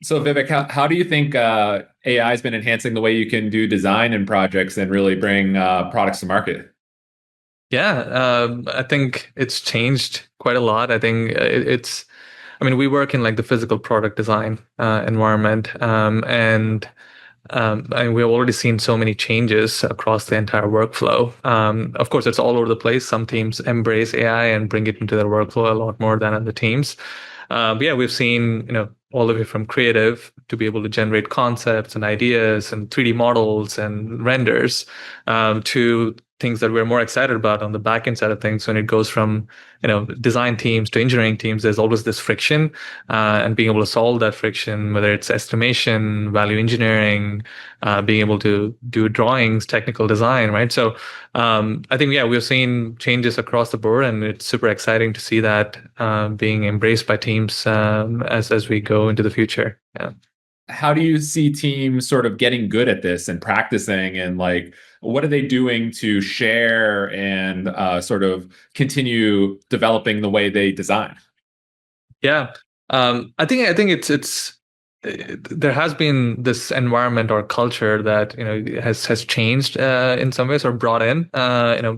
So Vivek, how do you think AI has been enhancing the way you can do design in projects and really bring products to market? Yeah, I think it's changed quite a lot. I think I mean, we work in like the physical product design environment, and we've already seen so many changes across the entire workflow. Of course, it's all over the place. Some teams embrace AI and bring it into their workflow a lot more than other teams. But yeah, we've seen, all the way from creative to be able to generate concepts and ideas and 3D models and renders, to things that we're more excited about on the back end side of things. When it goes from, design teams to engineering teams, there's always this friction, and being able to solve that friction, whether it's estimation, value engineering, being able to do drawings, technical design, right? So I think, yeah, we've seen changes across the board, and it's super exciting to see that being embraced by teams as we go into the future. Yeah. How do you see teams sort of getting good at this and practicing and like what are they doing to share and sort of continue developing the way they design? Yeah. I think there has been this environment or culture that has changed in some ways or brought in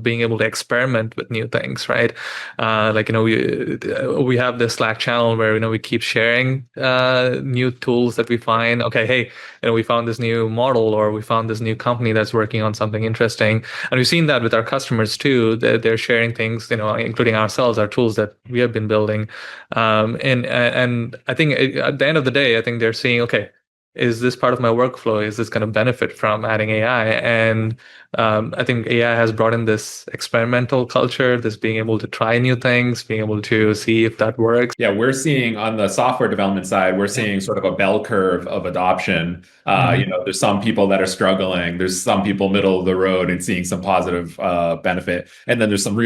being able to experiment with new things, right? Like we have this Slack channel where we keep sharing new tools that we find. Okay, hey, we found this new model or we found this new company that's working on something interesting, and we've seen that with our customers too. They're sharing things, including ourselves, our tools that we have been building, and I think at the end of the day, I think they're seeing, okay, is this part of my workflow? Is this going to benefit from adding AI? And I think AI has brought in this experimental culture, this being able to try new things, being able to see if that works. Yeah, we're seeing on the software development side, we're Yeah. seeing sort of a bell curve of adoption. Mhm. There's some people that are struggling. There's some people middle of the road and seeing some positive benefit, and then there's some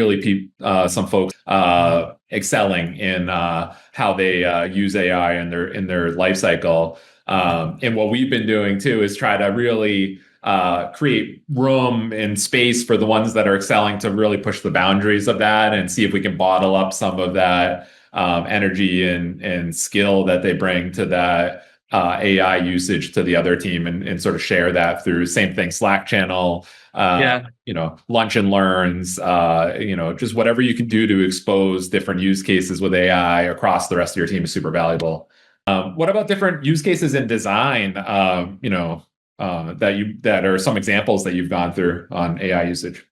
folks excelling in how they use AI in their life cycle. And what we've been doing too is try to really create room and space for the ones that are excelling to really push the boundaries of that and see if we can bottle up some of that energy and skill that they bring to that AI usage to the other team and sort of share that through same thing, Slack channel, Yeah. lunch and learns, just whatever you can do to expose different use cases with AI across the rest of your team is super valuable. What about different use cases in design? That are some examples that you've gone through on AI usage.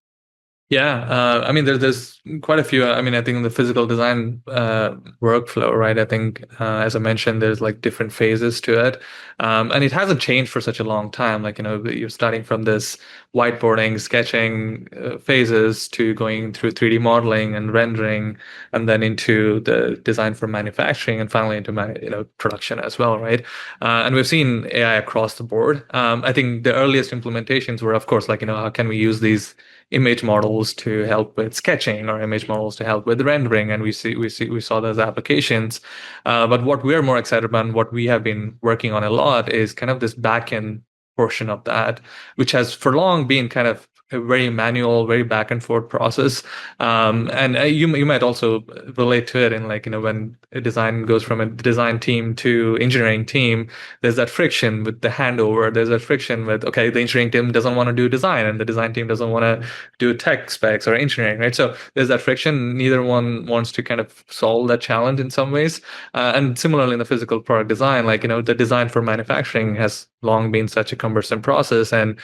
Yeah, I mean, there's quite a few. I mean, I think in the physical design workflow, right? I think, as I mentioned, there's like different phases to it, and it hasn't changed for such a long time. Like, you're starting from this whiteboarding, sketching phases to going through 3D modeling and rendering, and then into the design for manufacturing, and finally into production as well, right? And we've seen AI across the board. I think the earliest implementations were, of course, like, how can we use these image models to help with sketching or image models to help with rendering, and we saw those applications. But what we're more excited about and what we have been working on a lot is kind of this backend portion of that, which has for long been kind of a very manual, very back and forth process. And you might also relate to it in, like, when a design goes from a design team to engineering team, there's that friction with the handover. There's that friction with, okay, the engineering team doesn't want to do design and the design team doesn't want to do tech specs or engineering, right? So there's that friction. Neither one wants to kind of solve that challenge in some ways. And similarly in the physical product design, like, the design for manufacturing has long been such a cumbersome process. And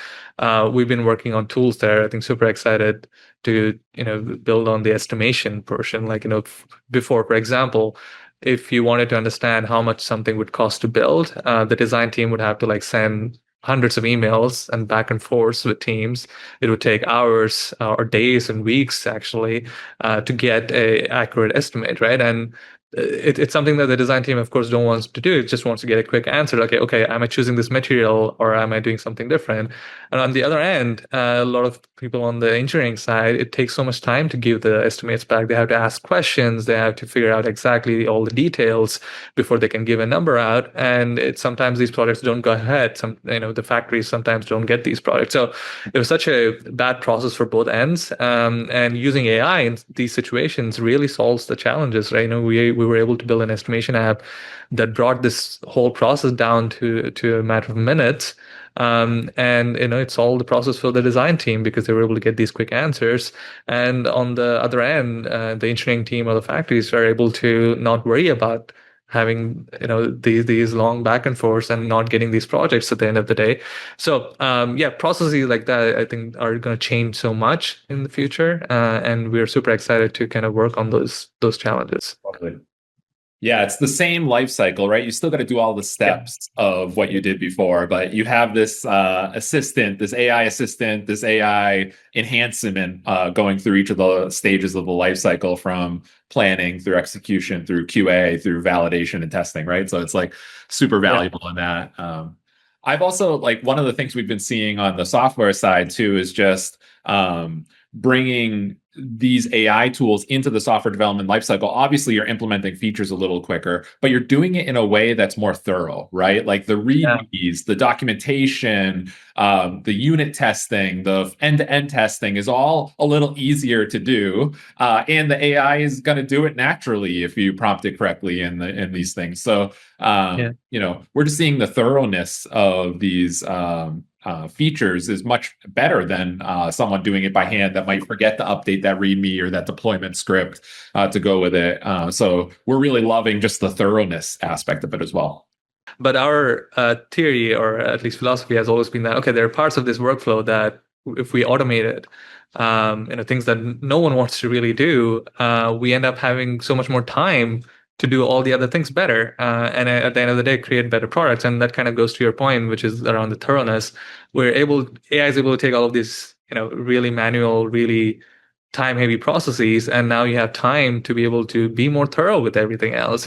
we've been working on tools there. I think super excited to, build on the estimation portion. Like, before, for example, if you wanted to understand how much something would cost to build, the design team would have to like send hundreds of emails and back and forth with teams. It would take hours or days and weeks actually to get a accurate estimate, right? And it's something that the design team, of course, don't want to do. It just wants to get a quick answer. Okay, am I choosing this material or am I doing something different? And on the other end, a lot of people on the engineering side, it takes so much time to give the estimates back. They have to ask questions. They have to figure out exactly all the details before they can give a number out. And sometimes these projects don't go ahead. The factories sometimes don't get these products. So it was such a bad process for both ends. And using AI in these situations really solves the challenges, right? we were able to build an estimation app that brought this whole process down to a matter of minutes. And it solved the process for the design team because they were able to get these quick answers. And on the other end, the engineering team or the factories are able to not worry about having these long back and forth and not getting these projects at the end of the day. So yeah, processes like that I think are going to change so much in the future, and we're super excited to kind of work on those challenges. Totally. Yeah, it's the same life cycle, right? You still got to do all the steps of what you did before, but you have this assistant, this AI assistant, this AI enhancement going through each of the stages of the life cycle, from planning through execution through QA through validation and testing, right? So it's like super valuable in that. I've also, like, one of the things we've been seeing on the software side too is just bringing these AI tools into the software development lifecycle. Obviously, you're implementing features a little quicker, but you're doing it in a way that's more thorough, right? Like the READMEs, the documentation, the unit testing, the end-to-end testing is all a little easier to do, and the AI is going to do it naturally if you prompt it correctly in these things. So, we're just seeing the thoroughness of these features is much better than someone doing it by hand that might forget to update that README or that deployment script to go with it. So we're really loving just the thoroughness aspect of it as well. But our theory, or at least philosophy, has always been that, okay, there are parts of this workflow that if we automate it, things that no one wants to really do, we end up having so much more time to do all the other things better, and at the end of the day, create better products. And that kind of goes to your point, which is around the thoroughness. AI is able to take all of these, really manual, really time-heavy processes, and now you have time to be able to be more thorough with everything else.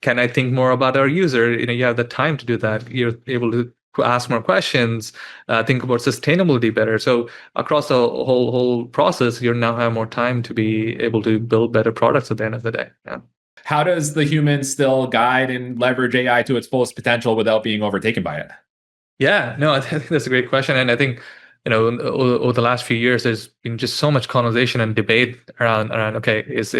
Can I think more about our user? You have the time to do that. You're able to ask more questions, think about sustainability better. So across the whole process, you now have more time to be able to build better products at the end of the day. Yeah. How does the human still guide and leverage AI to its fullest potential without being overtaken by it? Yeah, no, I think that's a great question. And I think, over the last few years, there's been just so much conversation and debate around okay, is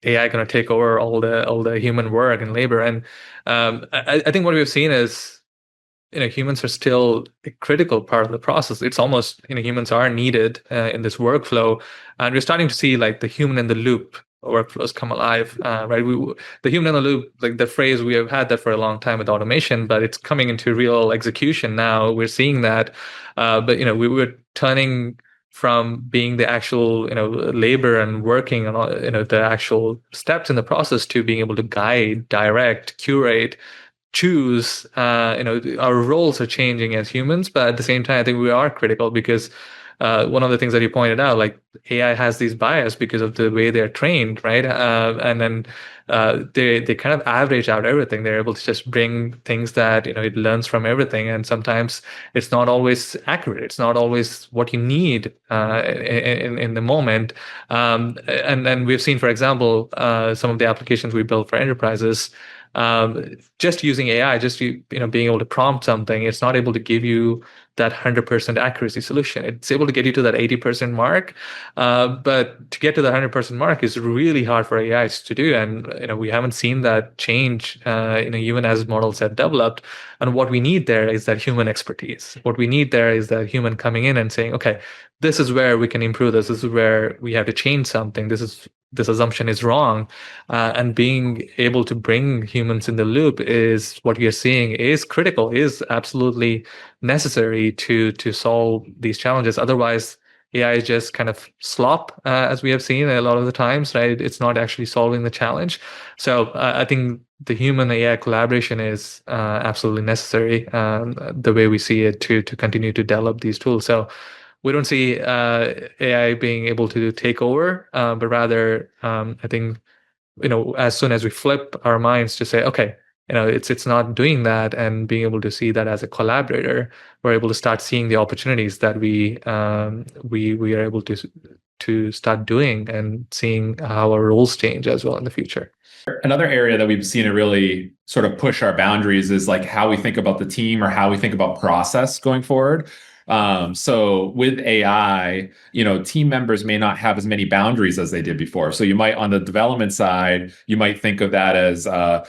AI going to take over all the human work and labor? And I think what we've seen is, humans are still a critical part of the process. It's almost, humans are needed in this workflow, and we're starting to see like the human in the loop workflows come alive, right? The human in the loop, like the phrase, we have had that for a long time with automation, but it's coming into real execution now. We're seeing that, but we were turning from being the actual, labor and working on, the actual steps in the process, to being able to guide, direct, curate, choose. Our roles are changing as humans, but at the same time, I think we are critical because one of the things that you pointed out, like AI has these bias because of the way they're trained, right? And then they kind of average out everything. They're able to just bring things that it learns from everything, and sometimes it's not always accurate. It's not always what you need in the moment. And we've seen, for example, some of the applications we built for enterprises. Just using AI, just being able to prompt something, it's not able to give you that 100% accuracy solution. It's able to get you to that 80% mark, but to get to the 100% mark is really hard for AIs to do. And we haven't seen that change, even as models have developed. And what we need there is that human expertise. What we need there is that human coming in and saying, okay, this is where we can improve this. This is where we have to change something. This assumption is wrong, and being able to bring humans in the loop is what we are seeing is critical, is absolutely necessary to solve these challenges. Otherwise, AI is just kind of slop, as we have seen a lot of the times, right? It's not actually solving the challenge. So I think the human AI collaboration is absolutely necessary, the way we see it, to continue to develop these tools. So we don't see AI being able to take over, but rather, I think, as soon as we flip our minds to say, okay, it's not doing that, and being able to see that as a collaborator, we're able to start seeing the opportunities that we are able to start doing, and seeing how our roles change as well in the future. Another area that we've seen it really sort of push our boundaries is like how we think about the team, or how we think about process going forward. So with AI, team members may not have as many boundaries as they did before. So you might, on the development side, you might think of that as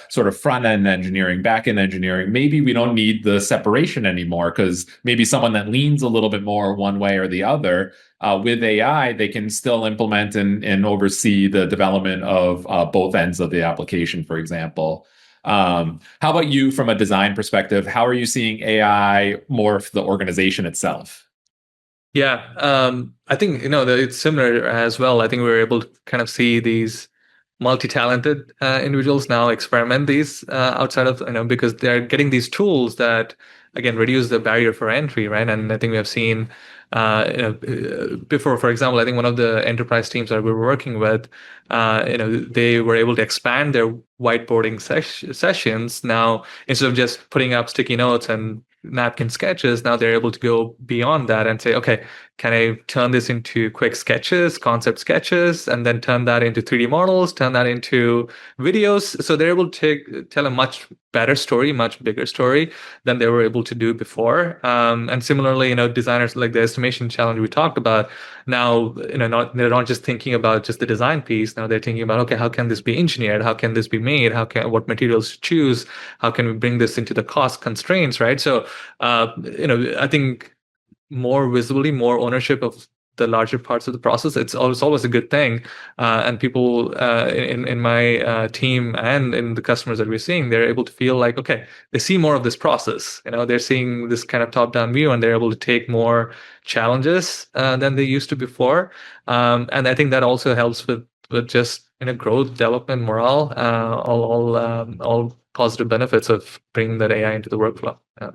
sort of front end engineering, back end engineering. Maybe we don't need the separation anymore because maybe someone that leans a little bit more one way or the other. With AI, they can still implement and oversee the development of both ends of the application, for example. How about you from a design perspective? How are you seeing AI morph the organization itself? Yeah, I think that it's similar as well. I think we were able to kind of see these multi-talented individuals now experiment these outside of because they're getting these tools that again reduce the barrier for entry, right? And I think we have seen before, for example, I think one of the enterprise teams that we were working with, they were able to expand their whiteboarding sessions. Now, instead of just putting up sticky notes and napkin sketches, now they're able to go beyond that and say, okay, can I turn this into quick sketches, concept sketches, and then turn that into 3D models, turn that into videos? So they're able to tell a much better story, much bigger story than they were able to do before. And similarly, designers, like the estimation challenge we talked about, now, they're not just thinking about just the design piece. Now they're thinking about, okay, how can this be engineered? How can this be made? What materials to choose? How can we bring this into the cost constraints, right? So, I think more visibly, more ownership of the larger parts of the process. It's always a good thing. And people in my team and in the customers that we're seeing, they're able to feel like, okay, they see more of this process. They're seeing this kind of top-down view, and they're able to take more challenges than they used to before. And I think that also helps with just growth, development, morale, all positive benefits of bringing that AI into the workflow. Yeah.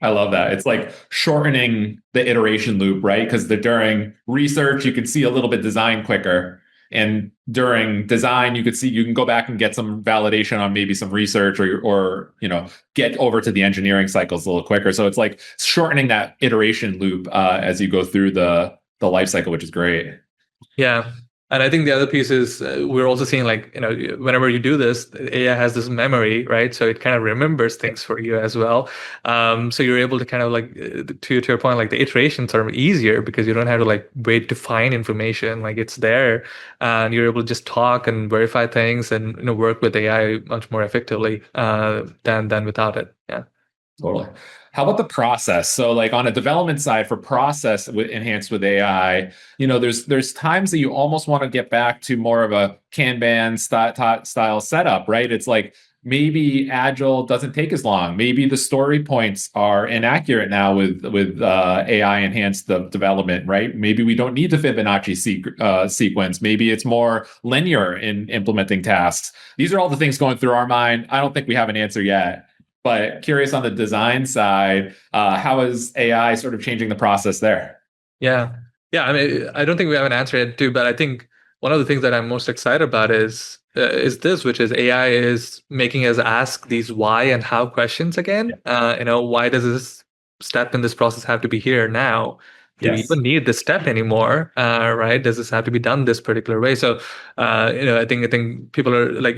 I love that. It's like shortening the iteration loop, right? Because during research, you can see a little bit design quicker. And during design, you can go back and get some validation on maybe some research or get over to the engineering cycles a little quicker. So it's like shortening that iteration loop as you go through the life cycle, which is great. Yeah. And I think the other piece is we're also seeing like, whenever you do this, AI has this memory, right? So it kind of remembers things for you as well. So you're able to kind of like, to your point, like the iterations are easier because you don't have to like wait to find information. Like it's there and you're able to just talk and verify things and, work with AI much more effectively than without it. Yeah. Totally. How about the process? So, like on a development side for process enhanced with AI, there's times that you almost want to get back to more of a Kanban style setup, right? It's like maybe Agile doesn't take as long. Maybe the story points are inaccurate now with AI enhanced development, right? Maybe we don't need the Fibonacci sequence. Maybe it's more linear in implementing tasks. These are all the things going through our mind. I don't think we have an answer yet. But curious on the design side, how is AI sort of changing the process there? Yeah. Yeah. I mean, I don't think we have an answer yet, too, but I think one of the things that I'm most excited about is this, which is AI is making us ask these why and how questions again. Why does this step in this process have to be here now? Do we Yes. even need this step anymore? Right? Does this have to be done this particular way? So, I think people are like,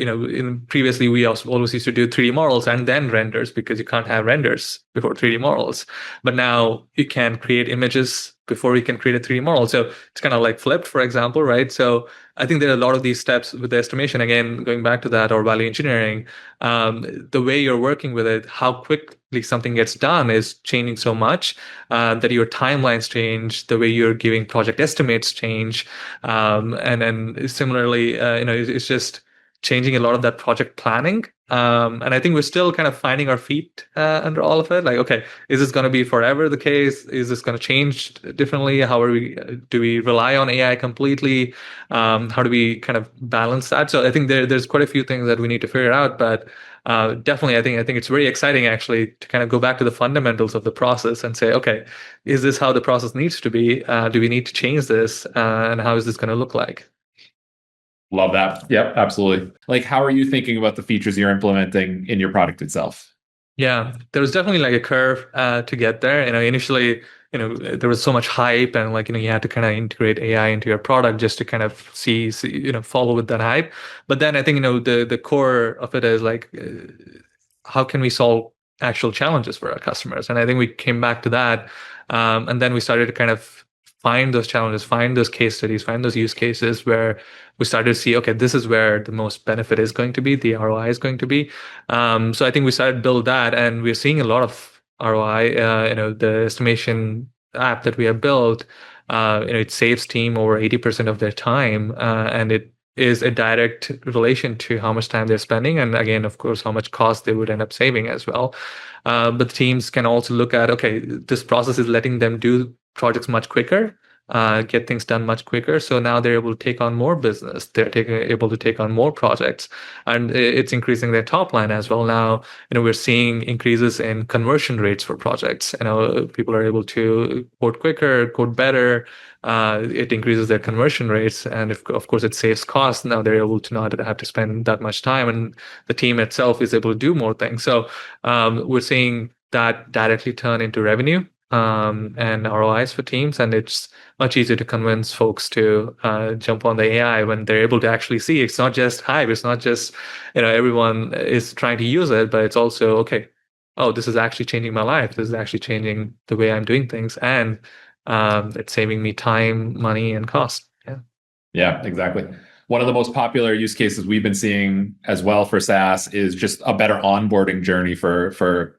previously we also always used to do 3D models and then renders because you can't have renders before 3D models. But now you can create images before you can create a 3D model. So it's kind of like flipped, for example, right? So I think there are a lot of these steps with the estimation, again, going back to that or value engineering, the way you're working with it, how quickly something gets done is changing so much that your timelines change, the way you're giving project estimates change. And then similarly, it's just changing a lot of that project planning. And I think we're still kind of finding our feet under all of it. Like, okay, is this going to be forever the case? Is this going to change differently? Do we rely on AI completely? How do we kind of balance that? So I think there's quite a few things that we need to figure out, but definitely, I think it's very exciting actually to kind of go back to the fundamentals of the process and say, okay, is this how the process needs to be? Do we need to change this? And how is this going to look like? Love that. Yep, absolutely. Like, how are you thinking about the features you're implementing in your product itself? Yeah, there was definitely like a curve to get there. Initially, there was so much hype and like, you had to kind of integrate AI into your product just to kind of see, follow with that hype. But then I think, the core of it is like, how can we solve actual challenges for our customers? And I think we came back to that. And then we started to kind of find those challenges, find those case studies, find those use cases where we started to see, okay, this is where the most benefit is going to be, the ROI is going to be. So I think we started to build that, and we're seeing a lot of ROI. The estimation app that we have built, it saves team over 80% of their time, and it is a direct relation to how much time they're spending, and again, of course, how much cost they would end up saving as well. But teams can also look at, okay, this process is letting them do projects much quicker, get things done much quicker. So now they're able to take on more business. They're able to take on more projects, and it's increasing their top line as well. Now, we're seeing increases in conversion rates for projects. People are able to code quicker, code better. It increases their conversion rates, and of course, it saves costs. Now they're able to not have to spend that much time, and the team itself is able to do more things. So we're seeing that directly turn into revenue and ROIs for teams, and it's much easier to convince folks to jump on the AI when they're able to actually see it's not just hype, it's not just everyone is trying to use it, but it's also, okay, oh, this is actually changing my life, this is actually changing the way I'm doing things, and it's saving me time, money, and cost. Yeah, exactly. One of the most popular use cases we've been seeing as well for SaaS is just a better onboarding journey for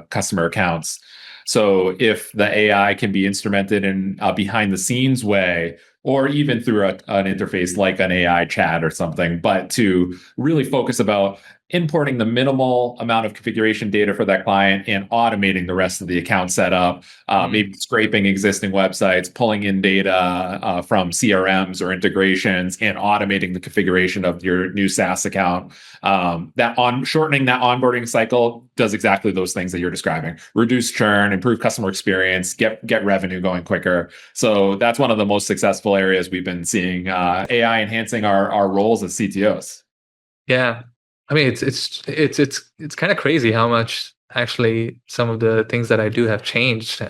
customer accounts. So if the AI can be instrumented in a behind the scenes way, or even through an interface like an AI chat or something, but to really focus about importing the minimal amount of configuration data for that client and automating the rest of the account setup, maybe scraping existing websites, pulling in data from CRMs or integrations, and automating the configuration of your new SaaS account. Shortening that onboarding cycle does exactly those things that you're describing: reduce churn, improve customer experience, get revenue going quicker. So that's one of the most successful areas we've been seeing AI enhancing our roles as CTOs. Yeah, I mean, it's kind of crazy how much actually some of the things that I do have changed.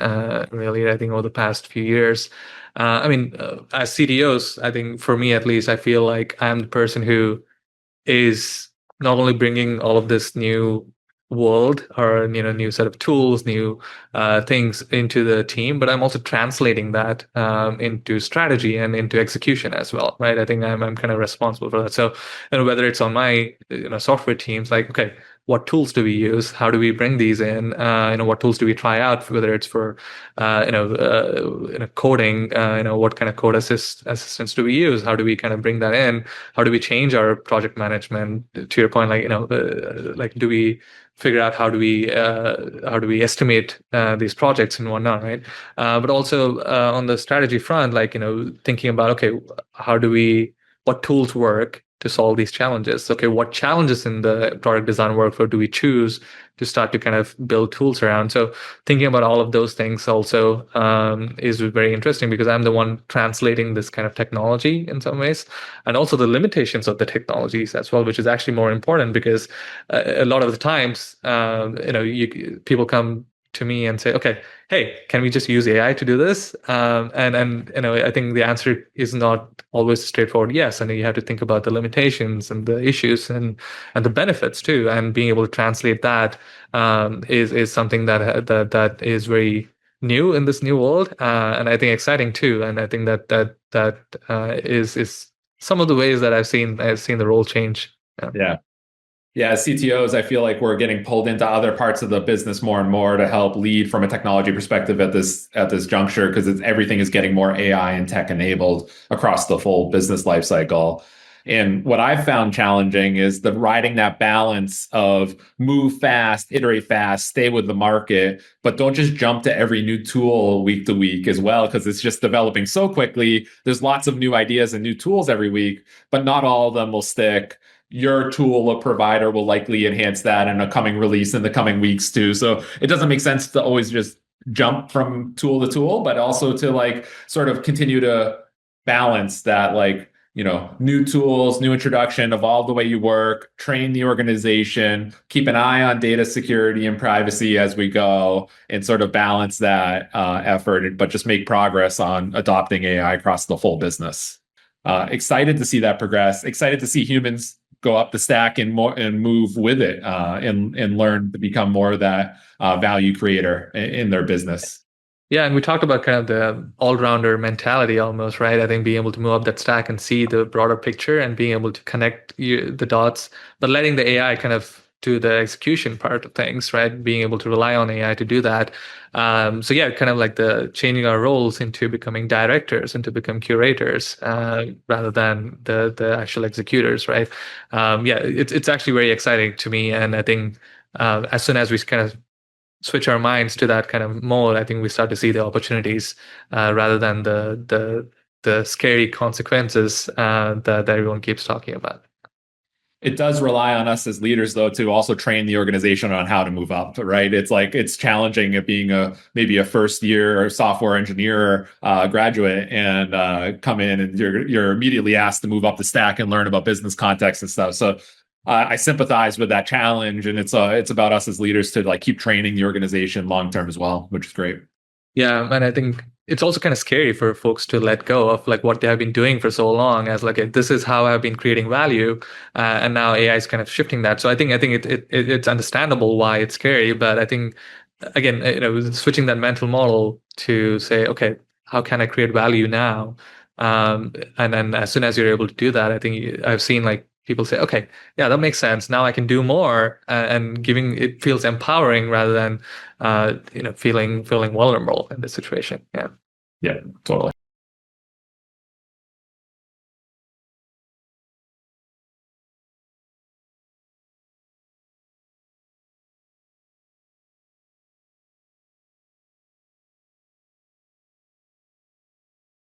Really, I think over the past few years. As CTOs, I think for me at least, I feel like I'm the person who is not only bringing all of this new world or new set of tools, new things into the team, but I'm also translating that into strategy and into execution as well, right? I think I'm kind of responsible for that. So whether it's on my software teams, like, okay, what tools do we use? How do we bring these in? What tools do we try out? Whether it's for coding, what kind of code assistants do we use? How do we kind of bring that in? How do we change our project management? To your point, like do we figure out how do we estimate these projects and whatnot, right? But also on the strategy front, like thinking about, okay, what tools work to solve these challenges? Okay, what challenges in the product design workflow do we choose to start to kind of build tools around? So thinking about all of those things also is very interesting, because I'm the one translating this kind of technology in some ways, and also the limitations of the technologies as well, which is actually more important, because a lot of the times, people come to me and say, okay, hey, can we just use AI to do this? And I think the answer is not always straightforward yes, and you have to think about the limitations and the issues and the benefits too, and being able to translate that is something that is very new in this new world, and I think exciting too. And I think that is some of the ways that I've seen the role change. Yeah. Yeah, as CTOs, I feel like we're getting pulled into other parts of the business more and more to help lead from a technology perspective at this juncture, because everything is getting more AI and tech enabled across the full business lifecycle. And what I've found challenging is riding that balance of move fast, iterate fast, stay with the market, but don't just jump to every new tool week to week as well, because it's just developing so quickly. There's lots of new ideas and new tools every week, but not all of them will stick. Your tool or provider will likely enhance that in a coming release in the coming weeks too. So it doesn't make sense to always just jump from tool to tool, but also to like sort of continue to balance that, like, new tools, new introduction, evolve the way you work, train the organization, keep an eye on data security and privacy as we go, and sort of balance that effort, but just make progress on adopting AI across the full business. Excited to see that progress. Excited to see humans go up the stack and move with it, and learn to become more of that value creator in their business. Yeah, and we talked about kind of the all-rounder mentality almost, right? I think being able to move up that stack and see the broader picture and being able to connect the dots, but letting the AI kind of do the execution part of things, right? Being able to rely on AI to do that. So yeah, kind of like the changing our roles into becoming directors and to become curators rather than the actual executors, right? Yeah, it's actually very exciting to me, and I think as soon as we kind of switch our minds to that kind of mode, I think we start to see the opportunities rather than the scary consequences that everyone keeps talking about. It does rely on us as leaders, though, to also train the organization on how to move up, right? It's like it's challenging at being maybe a first year software engineer graduate and come in and you're immediately asked to move up the stack and learn about business context and stuff. So I sympathize with that challenge, and it's about us as leaders to like keep training the organization long term as well, which is great. Yeah, and I think it's also kind of scary for folks to let go of like what they have been doing for so long as like this is how I've been creating value, and now AI is kind of shifting that. So I think it's understandable why it's scary, but I think again, switching that mental model to say, okay, how can I create value now? And then as soon as you're able to do that, I think I've seen like people say, okay, yeah, that makes sense. Now I can do more, and giving it feels empowering rather than feeling vulnerable in this situation. Yeah. Yeah, totally.